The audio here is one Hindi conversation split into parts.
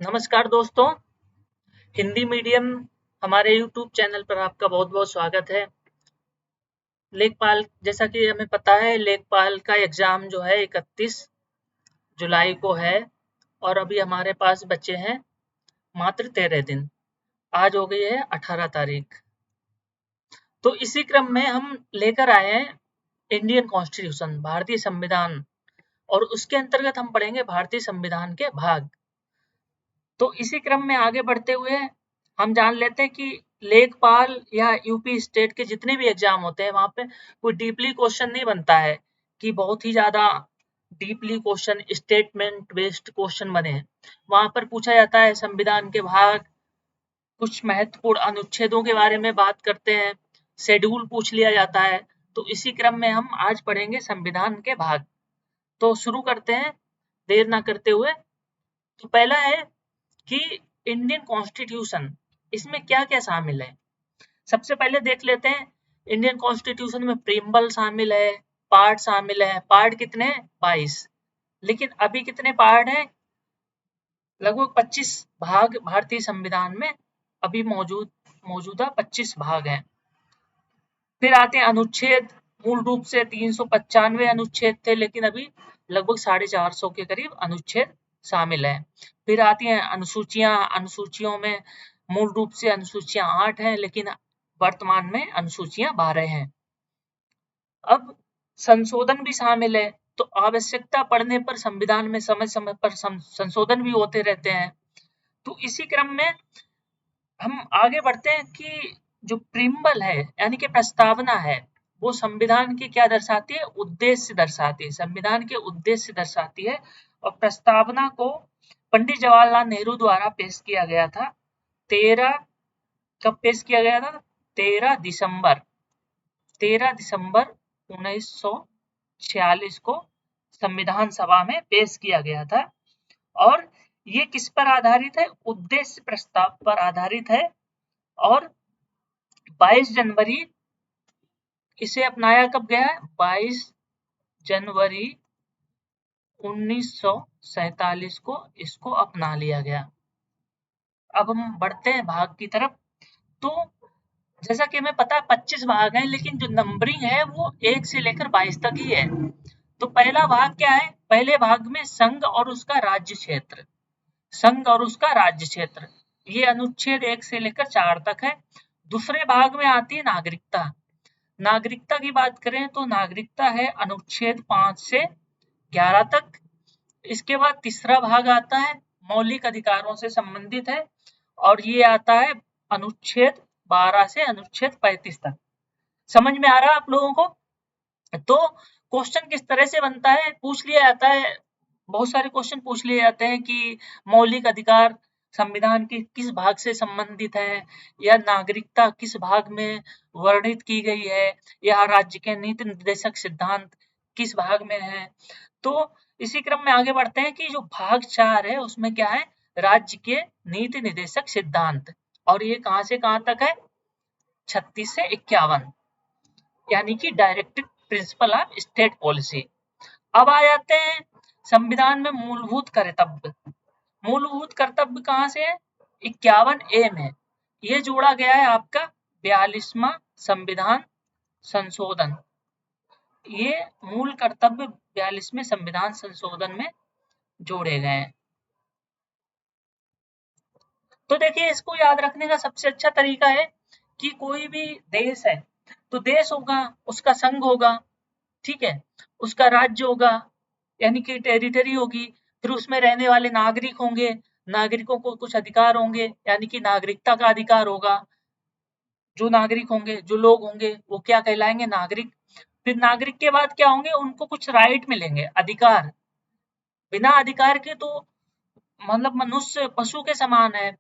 नमस्कार दोस्तों, हिंदी मीडियम हमारे यूट्यूब चैनल पर आपका बहुत-बहुत स्वागत है। लेखपाल जैसा कि हमें पता है लेखपाल का एग्ज़ाम जो है 31 जुलाई को है और अभी हमारे पास बचे हैं मात्र 13 दिन। आज हो गई है 18 तारीख। तो इसी क्रम में हम लेकर आए हैं इंडियन कॉन्स्टिट्यूशन भारतीय संविधान और उसके अंतर्गत हम पढ़ेंगे भारतीय संविधान के भाग। तो इसी क्रम में आगे बढ़ते हुए हम जान लेते हैं कि लेखपाल या यूपी स्टेट के जितने भी एग्जाम होते हैं वहां पे कोई डीपली क्वेश्चन नहीं बनता है कि बहुत ही ज्यादा deeply question statement based question बने हैं। वहां पर पूछा जाता है संविधान के भाग, कुछ महत्वपूर्ण अनुच्छेदों के बारे में बात करते हैं, शेड्यूल पूछ लिया जाता है। तो इसी क्रम में हम आज पढ़ेंगे संविधान के भाग। तो शुरू करते हैं देर ना करते हुए। तो पहला है कि इंडियन कॉन्स्टिट्यूशन, इसमें क्या क्या शामिल है। सबसे पहले देख लेते हैं इंडियन कॉन्स्टिट्यूशन में प्रीम्बल शामिल है, पार्ट शामिल है। पार्ट कितने हैं? 22। लेकिन अभी कितने पार्ट हैं? लगभग 25 भाग भारतीय संविधान में अभी मौजूदा 25 भाग हैं। फिर आते हैं अनुच्छेद। मूल रूप से 395 अनुच्छेद थे लेकिन अभी लगभग 450 के करीब अनुच्छेद शामिल है। फिर आती हैं अनुसूचियां। अनुसूचियों में मूल रूप से अनुसूचियां 8 हैं लेकिन वर्तमान में अनुसूचियां 12 हैं। अब संशोधन भी शामिल है। तो आवश्यकता पड़ने पर संविधान में समय समय पर संशोधन भी होते रहते हैं। तो इसी क्रम में हम आगे बढ़ते हैं कि जो प्रीम्बल है यानी कि प्रस्तावना है वो संविधान की क्या दर्शाती है? उद्देश्य दर्शाती है। संविधान के उद्देश्य दर्शाती है। और प्रस्तावना को पंडित जवाहरलाल नेहरू द्वारा पेश किया गया था। 13 कब पेश किया गया था? 13 दिसंबर 1946 को संविधान सभा में पेश किया गया था। और ये किस पर आधारित है? उद्देश्य प्रस्ताव पर आधारित है। और 22 जनवरी इसे अपनाया कब गया है? 22 जनवरी 1947 को इसको अपना लिया गया। अब हम बढ़ते हैं भाग की तरफ। तो जैसा कि हमें पता है 25 भाग हैं लेकिन जो नंबरिंग है वो 1 से लेकर 22 तक ही है। तो पहला भाग क्या है? पहले भाग में संघ और उसका राज्य क्षेत्र। संघ और उसका राज्य क्षेत्र, ये अनुच्छेद 1 से लेकर 4 तक है। दूसरे भाग में आती है नागरिकता। नागरिकता की बात करें तो नागरिकता है अनुच्छेद 5 से 11 तक। इसके बाद तीसरा भाग आता है मौलिक अधिकारों से संबंधित है और ये आता है अनुच्छेद 12 से अनुच्छेद 35 तक। समझ में आ रहा है आप लोगों को? तो क्वेश्चन किस तरह से बनता है? पूछ लिया जाता है, बहुत सारे क्वेश्चन पूछ लिए जाते हैं कि मौलिक अधिकार संविधान के किस भाग से संबंधित है, या नागरिकता किस भाग में वर्णित की गई है, या राज्य के नीति निर्देशक सिद्धांत किस भाग में है। तो इसी क्रम में आगे बढ़ते हैं कि जो भाग 4 है उसमें क्या है? राज्य के नीति निर्देशक सिद्धांत। और ये कहां से कहां तक है? 36 से 51, यानी कि directive principle of state policy. अब आ जाते हैं संविधान में मूलभूत कर्तव्य। मूलभूत कर्तव्य कहां से है? 51 ए में। ये जोड़ा गया है आपका 42वां संविधान संशोधन। ये मूल कर्तव्य 42वें संविधान संशोधन में जोड़े गए हैं। तो देखिए इसको याद रखने का सबसे अच्छा तरीका है कि कोई भी देश है तो देश होगा, उसका संघ होगा, ठीक है, उसका राज्य होगा यानी कि टेरिटरी होगी, फिर उसमें रहने वाले नागरिक होंगे, नागरिकों को कुछ अधिकार होंगे यानी कि नागरिकता का अधिकार होगा। जो नागरिक होंगे, जो लोग होंगे वो क्या कहलाएंगे? नागरिक। फिर नागरिक के बाद क्या होंगे? उनको कुछ राइट मिलेंगे, अधिकार। बिना अधिकार के तो मतलब मनुष्य पशु के समान है,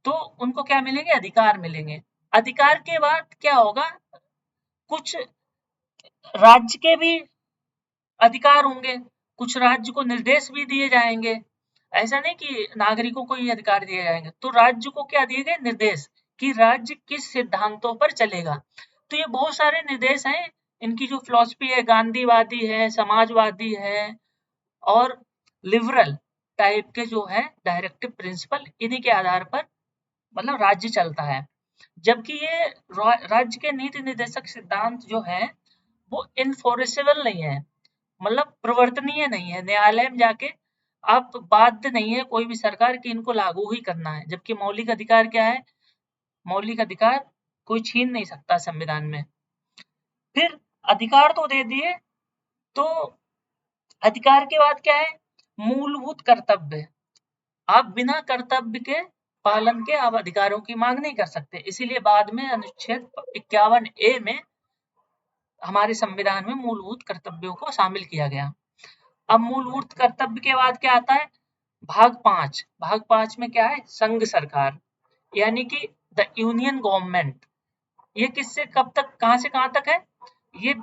तो उनको क्या मिलेंगे? अधिकार मिलेंगे। अधिकार के बाद क्या होगा? कुछ राज्य के भी अधिकार होंगे, कुछ राज्य को निर्देश भी दिए जाएंगे। ऐसा नहीं कि नागरिकों को ही अधिकार दिए जाएंगे। तो राज्य को क्या दिए गए? निर्देश, कि राज्य किस सिद्धांतों पर चलेगा। तो ये बहुत सारे निर्देश हैं। इनकी जो फिलॉसफी है गांधीवादी है, समाजवादी है और लिबरल। टाइप के जो है डायरेक्टिव प्रिंसिपल, इन्हीं के आधार पर मतलब राज्य चलता है। जबकि ये राज्य के नीति निर्देशक सिद्धांत जो है वो इनफोर्सेबल नहीं है, मतलब प्रवर्तनीय नहीं है। न्यायालय में जाके आप बाध्य नहीं है कोई भी सरकार की इनको लागू ही करना है। जबकि मौलिक अधिकार क्या है? मौलिक अधिकार कोई छीन नहीं सकता संविधान में। फिर अधिकार तो दे दिए, तो अधिकार के बाद क्या है? मूलभूत कर्तव्य। आप बिना कर्तव्य के पालन के आप अधिकारों की मांग नहीं कर सकते। इसीलिए बाद में अनुच्छेद 51A में हमारे संविधान में मूलभूत कर्तव्यों को शामिल किया गया। अब मूलभूत कर्तव्य के बाद क्या आता है? भाग 5। भाग 5 में क्या है? संघ सरकार, यानी कि द यूनियन गवर्नमेंट। ये किससे कब तक, कहां से कहां तक है? ये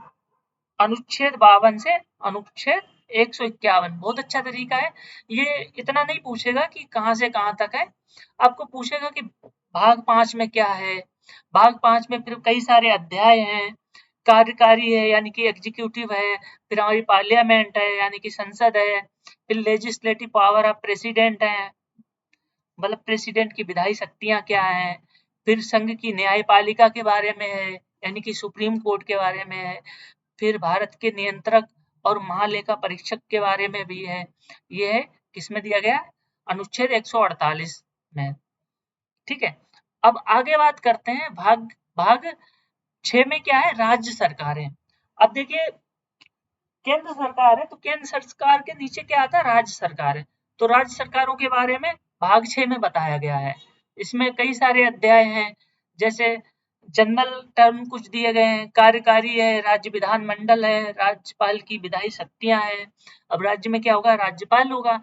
अनुच्छेद 52 से अनुच्छेद 151। बहुत अच्छा तरीका है। ये इतना नहीं पूछेगा कि कहां से कहां तक है, आपको पूछेगा कि भाग 5 में क्या है। भाग 5 में फिर कई सारे अध्याय हैं। कार्यकारी है यानी कि एग्जीक्यूटिव है, फिर हमारी पार्लियामेंट है यानी कि संसद है, फिर लेजिस्लेटिव पावर ऑफ प्रेसिडेंट है, मतलब प्रेसिडेंट की विधायी शक्तियां क्या हैं, फिर संघ की न्यायपालिका के बारे में है यानी कि सुप्रीम कोर्ट के बारे में है, फिर भारत के नियंत्रक और महालेखा परीक्षक के बारे में भी है। ये है किसमें दिया गया? अनुच्छेद 148 में। ठीक है, अब आगे बात करते हैं भाग भाग 6 में क्या है? राज्य सरकारें। अब देखिए, केंद्र सरकार है तो केंद्र सरकार के नीचे क्या आता है? राज्य सरकार है। तो राज्य सरकारों के बारे में भाग 6 में बताया गया है। इसमें कई सारे अध्याय हैं, जैसे जनरल टर्म कुछ दिए गए हैं, कार्यकारी है, राज्य विधानमंडल है, राज्यपाल की विधायी शक्तियां हैं। अब राज्य में क्या होगा? राज्यपाल होगा।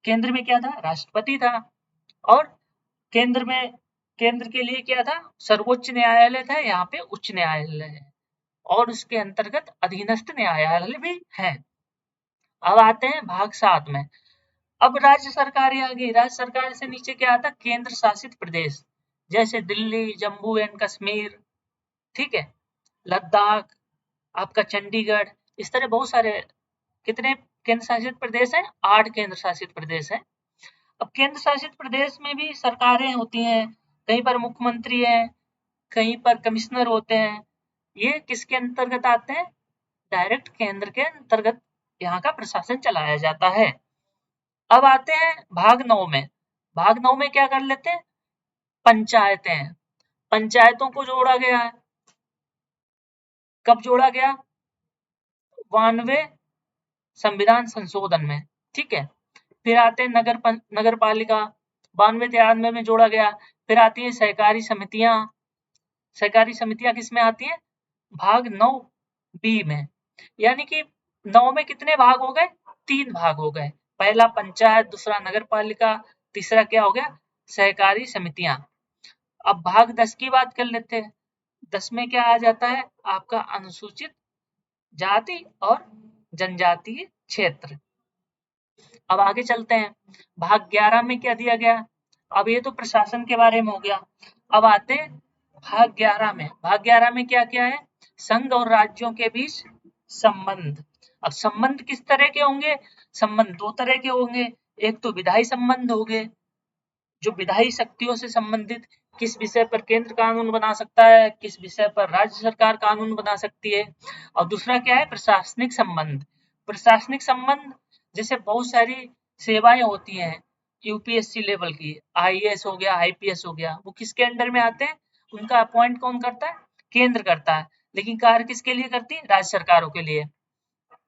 केंद्र में क्या था? राष्ट्रपति था। और केंद्र में, केंद्र के लिए क्या था? सर्वोच्च न्यायालय था, यहाँ पे उच्च न्यायालय है, और उसके अंतर्गत अधीनस्थ न्यायालय भी है। अब आते हैं भाग 7 में। अब राज्य सरकार आ गई। राज्य सरकार से नीचे क्या आता? केंद्र शासित प्रदेश, जैसे दिल्ली, जम्मू एंड कश्मीर, ठीक है, लद्दाख, आपका चंडीगढ़, इस तरह बहुत सारे। कितने केंद्र शासित प्रदेश हैं? 8 केंद्र शासित प्रदेश हैं। अब केंद्र शासित प्रदेश में भी सरकारें होती हैं, कहीं पर मुख्यमंत्री है, कहीं पर कमिश्नर होते हैं। ये किसके अंतर्गत आते हैं? डायरेक्ट केंद्र के अंतर्गत यहाँ का प्रशासन चलाया जाता है। अब आते हैं भाग 9 में। भाग 9 में क्या कर लेते हैं? पंचायतें। पंचायतों को जोड़ा गया है। कब जोड़ा गया? 92 संविधान संशोधन में, ठीक है। फिर आते हैं नगर पालिका, 92-93 में जोड़ा गया। फिर आती है सहकारी समितियां। सहकारी समितियां किस में आती हैं? भाग 9B में। यानी कि 9 में कितने भाग हो गए? 3 भाग हो गए। पहला पंचायत, दूसरा नगर पालिका, तीसरा क्या हो गया? सहकारी समितियां। अब भाग 10 की बात कर लेते हैं। 10 में क्या आ जाता है? आपका अनुसूचित जाति और जनजातीय क्षेत्र। अब आगे चलते हैं। भाग 11 में क्या दिया गया? अब ये तो प्रशासन के बारे में हो गया। अब आते हैं भाग 11 में। भाग 11 में क्या क्या है? संघ और राज्यों के बीच संबंध। अब संबंध किस तरह के होंगे? संबंध 2 तरह के होंगे। एक तो विधायी संबंध हो गए, जो विधायी शक्तियों से संबंधित, किस विषय पर केंद्र कानून बना सकता है, किस विषय पर राज्य सरकार कानून बना सकती है। और दूसरा क्या है? प्रशासनिक संबंध। प्रशासनिक संबंध जैसे बहुत सारी सेवाएं होती हैं यूपीएससी लेवल की, आईएएस हो गया, आईपीएस हो गया, वो किसके अंडर में आते हैं? उनका अपॉइंट कौन करता है? केंद्र करता है। लेकिन कार्य किसके लिए करती है? राज्य सरकारों के लिए।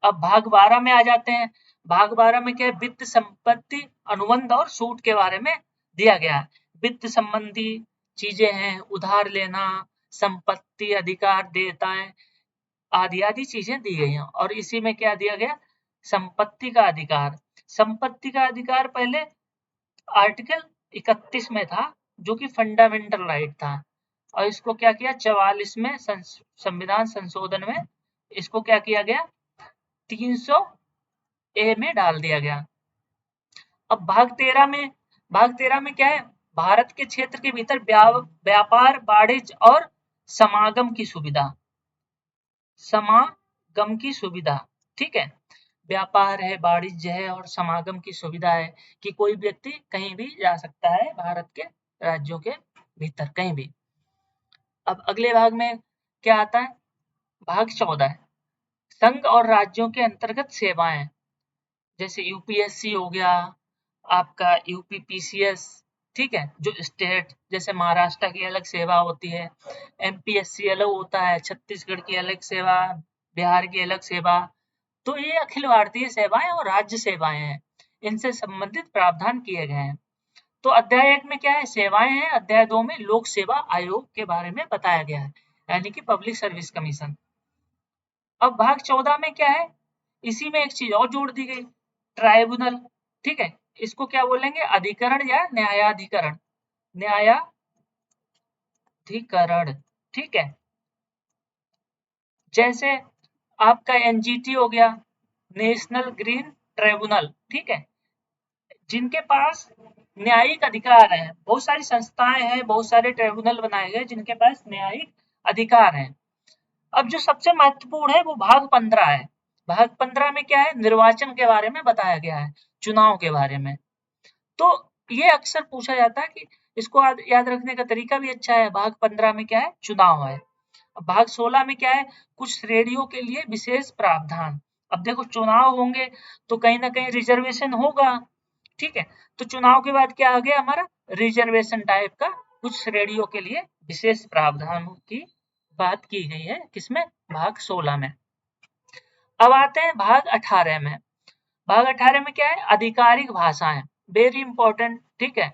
अब भाग 12 में आ जाते हैं। भाग 12 में क्या है? वित्त, संपत्ति, अनुबंध और छूट के बारे में दिया गया है। वित्त संबंधी चीजें हैं, उधार लेना, संपत्ति, अधिकार, देयताएं आदि आदि चीजें दी गई हैं। और इसी में क्या दिया गया? संपत्ति का अधिकार। संपत्ति का अधिकार पहले आर्टिकल 31 में था, जो कि फंडामेंटल राइट था, और इसको क्या किया? 44 में संविधान संशोधन में इसको क्या किया गया? 300A में डाल दिया गया। अब भाग 13 में, भाग 13 में क्या है? भारत के क्षेत्र के भीतर व्यापार, वाणिज्य और समागम की सुविधा। समागम की सुविधा, ठीक है। व्यापार है, वाणिज्य है और समागम की सुविधा है कि कोई व्यक्ति कहीं भी जा सकता है भारत के राज्यों के भीतर कहीं भी। अब अगले भाग में क्या आता है? भाग 14 संघ और राज्यों के अंतर्गत सेवाएं, जैसे यूपीएससी हो गया, आपका यूपीपीसीएस, ठीक है, जो स्टेट जैसे महाराष्ट्र की अलग सेवा होती है, एमपीएससी अलग होता है, छत्तीसगढ़ की अलग सेवा, बिहार की अलग सेवा। तो ये अखिल भारतीय सेवाएं और राज्य सेवाएं हैं, इनसे संबंधित प्रावधान किए गए हैं। तो अध्याय 1 में क्या है? सेवाएं हैं। अध्याय 2 में लोक सेवा आयोग के बारे में बताया गया है, यानी कि पब्लिक सर्विस कमीशन। अब भाग 14 में क्या है? इसी में एक चीज और जोड़ दी गई, ट्राइब्यूनल, ठीक है, इसको क्या बोलेंगे? अधिकरण या न्यायाधिकरण, न्यायाधिकरण, ठीक है। जैसे आपका एनजीटी हो गया, नेशनल ग्रीन ट्राइब्यूनल, ठीक है, जिनके पास न्यायिक अधिकार है। बहुत सारी संस्थाएं हैं, बहुत सारे ट्राइब्यूनल बनाए गए जिनके पास न्यायिक अधिकार है। अब जो सबसे महत्वपूर्ण है वो भाग 15 है। भाग 15 में क्या है? निर्वाचन के बारे में बताया गया है, चुनाव के बारे में। तो ये अक्सर पूछा जाता है कि इसको याद रखने का तरीका भी अच्छा है। भाग 15 में क्या है? चुनाव है। भाग 16 में क्या है? कुछ श्रेणियों के लिए विशेष प्रावधान। अब देखो चुनाव होंगे तो कहीं ना कहीं रिजर्वेशन होगा, ठीक है, तो चुनाव के बाद क्या आ गया हमारा? रिजर्वेशन टाइप का कुछ श्रेणियों के लिए विशेष प्रावधानों की बात की गई है, किसमें? भाग 16 में। अब आते हैं भाग 18 में। भाग 18 में क्या है? आधिकारिक भाषाएं, वेरी इंपॉर्टेंट, ठीक है।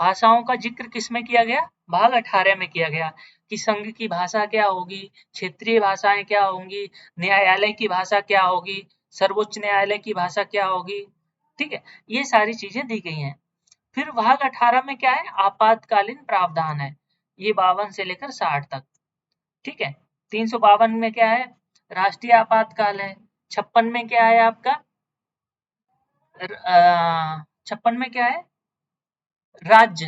भाषाओं का जिक्र किसमें किया गया? भाग 18 में किया गया कि संघ की भाषा क्या होगी, क्षेत्रीय भाषाएं क्या होंगी, न्यायालय की भाषा क्या होगी, सर्वोच्च न्यायालय की भाषा क्या होगी, ठीक है, ये सारी चीजें दी गई हैं। फिर भाग 18 में क्या है? आपातकालीन प्रावधान है, ये 52 से लेकर 60 तक, ठीक है। 352 में क्या है? राष्ट्रीय आपातकाल है। 56 में क्या है आपका? 56 में क्या है? राज्य,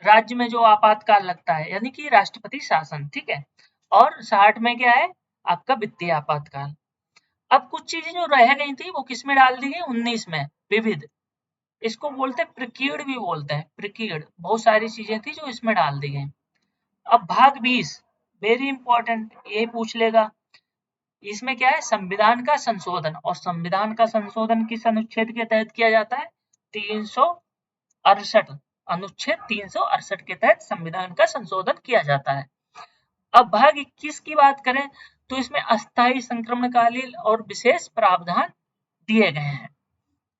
राज्य में जो आपातकाल लगता है, यानी कि राष्ट्रपति शासन, ठीक है। और 60 में क्या है? आपका वित्तीय आपातकाल। अब कुछ चीजें जो रह गई थी वो किस में डाल दी गई? 19 में, विविध, इसको बोलते हैं प्रिकीड भी बोलते हैं, प्रिकीड। बहुत सारी चीजें थी जो इसमें डाल दी गई। अब भाग 20 वेरी इंपॉर्टेंट, ये पूछ लेगा। इसमें क्या है? संविधान का संशोधन, और संविधान का संशोधन किस अनुच्छेद के तहत किया जाता है? 368, अनुच्छेद 368 के तहत संविधान का संशोधन किया जाता है। अब भाग 21 की बात करें तो इसमें अस्थायी संक्रमणकालीन और विशेष प्रावधान दिए गए हैं।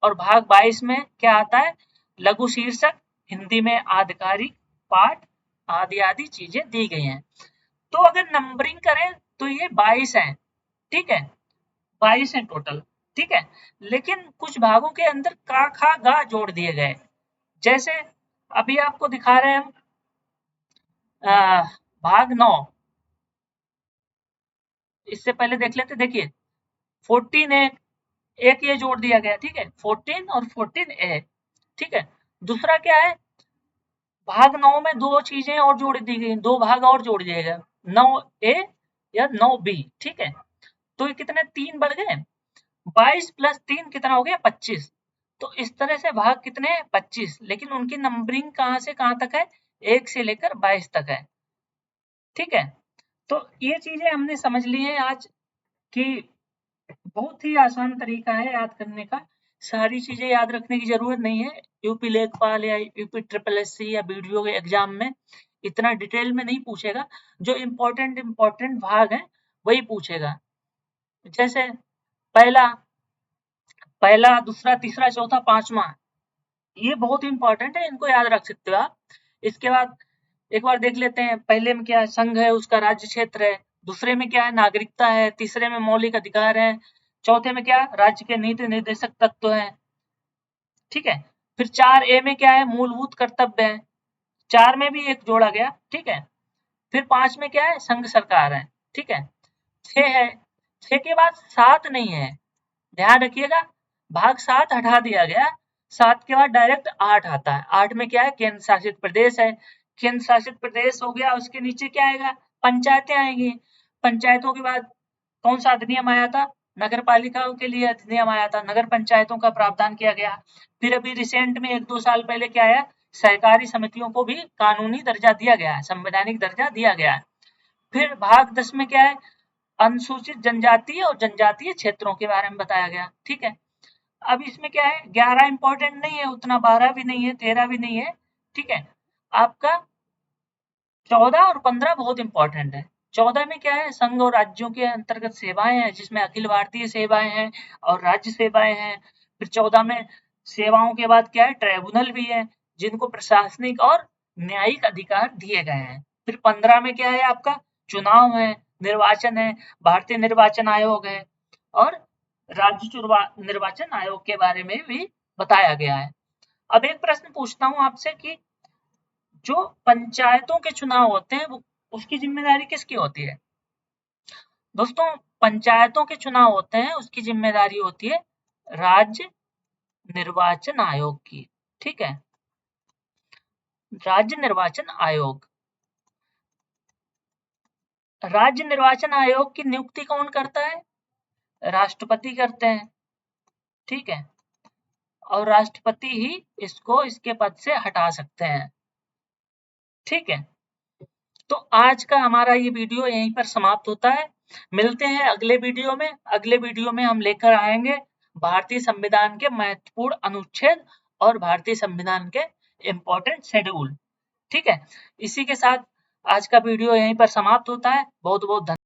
और भाग 22 में क्या आता है? लघु शीर्षक, हिंदी में आधिकारिक पाठ, आदि आदि चीजें दी गई हैं। तो अगर नंबरिंग करें तो ये 22 है, ठीक है, 22 है टोटल, ठीक है। लेकिन कुछ भागों के अंदर का खा गा जोड़ दिए गए, जैसे अभी आपको दिखा रहे हैं हम भाग 9, इससे पहले देख लेते, देखिए 14 ए, एक ये जोड़ दिया गया, ठीक है, 14 और 14 ए, ठीक है। दूसरा क्या है? भाग 9 में दो चीजें और जोड़ दी गई, दो भाग और जोड़ दिए गए, 9 ए या 9 बी, ठीक है। तो ये कितने? 3 बढ़ गए, 22 प्लस 3 कितना हो गया? 25। तो इस तरह से भाग कितने हैं? 25, लेकिन उनकी नंबरिंग कहां से कहां तक है? 1 से लेकर 22 तक है, ठीक है। तो ये चीजें हमने समझ ली है आज कि बहुत ही आसान तरीका है याद करने का, सारी चीजें याद रखने की जरूरत नहीं है। यूपी लेखपाल या यूपी ट्रिपल एससी या बीडीओ के एग्जाम में इतना डिटेल में नहीं पूछेगा, जो इम्पोर्टेंट भाग है वही पूछेगा। जैसे पहला पहला दूसरा तीसरा चौथा पांचवा, ये बहुत इंपॉर्टेंट है, इनको याद रख सकते हो आप। इसके बाद एक बार देख लेते हैं, पहले में क्या है? संघ है, उसका राज्य क्षेत्र है। दूसरे में क्या है? नागरिकता है। तीसरे में मौलिक अधिकार है। चौथे में क्या? राज्य के नीति निर्देशक तत्व है, ठीक है। फिर 4 ए में क्या है? मूलभूत कर्तव्य है। 4 में भी एक जोड़ा गया, ठीक है। फिर 5 में क्या है? संघ सरकार है, ठीक है। 6 है, 6 के बाद 7 नहीं है, ध्यान रखिएगा, भाग 7 हटा दिया गया। 7 के बाद डायरेक्ट 8 आता है। 8 में क्या है? केंद्र शासित प्रदेश है। केंद्र शासित प्रदेश हो गया, उसके नीचे क्या आएगा? पंचायतें आएंगी। पंचायतों के बाद कौन सा अधिनियम आया था? नगर पालिकाओं के लिए अधिनियम आया था, नगर पंचायतों का प्रावधान किया गया। फिर अभी रिसेंट में 1-2 साल पहले क्या आया, सहकारी समितियों को भी कानूनी दर्जा दिया गया है, संवैधानिक दर्जा दिया गया है। फिर भाग 10 में क्या है, अनुसूचित जनजातीय और जनजातीय क्षेत्रों के बारे में बताया गया। ठीक है, अब इसमें क्या है, 11 इंपॉर्टेंट नहीं है उतना, 12 भी नहीं है, 13 भी नहीं है। ठीक है, आपका 14 और 15 बहुत इंपॉर्टेंट है। 14 में क्या है, संघ और राज्यों के अंतर्गत सेवाएं हैं, जिसमें अखिल भारतीय सेवाएं हैं और राज्य सेवाएं हैं। फिर 14 में सेवाओं के बाद क्या है, ट्राइब्यूनल भी है, जिनको प्रशासनिक और न्यायिक अधिकार दिए गए हैं। फिर 15 में क्या है, आपका चुनाव है, निर्वाचन है, भारतीय निर्वाचन आयोग है और राज्य निर्वाचन आयोग के बारे में भी बताया गया है। अब एक प्रश्न पूछता हूं आपसे कि जो पंचायतों के चुनाव होते हैं, वो उसकी जिम्मेदारी किसकी होती है? दोस्तों, पंचायतों के चुनाव होते हैं, उसकी जिम्मेदारी होती है राज्य निर्वाचन आयोग की। ठीक है, राज्य निर्वाचन आयोग। राज्य निर्वाचन आयोग की नियुक्ति कौन करता है? राष्ट्रपति करते हैं। ठीक है, और राष्ट्रपति ही इसको इसके पद से हटा सकते हैं। ठीक है, तो आज का हमारा ये वीडियो यहीं पर समाप्त होता है। मिलते हैं अगले वीडियो में। अगले वीडियो में हम लेकर आएंगे भारतीय संविधान के महत्वपूर्ण अनुच्छेद और भारतीय संविधान के इम्पोर्टेंट शेड्यूल। ठीक है, इसी के साथ आज का वीडियो यहीं पर समाप्त होता है। बहुत बहुत धन्यवाद।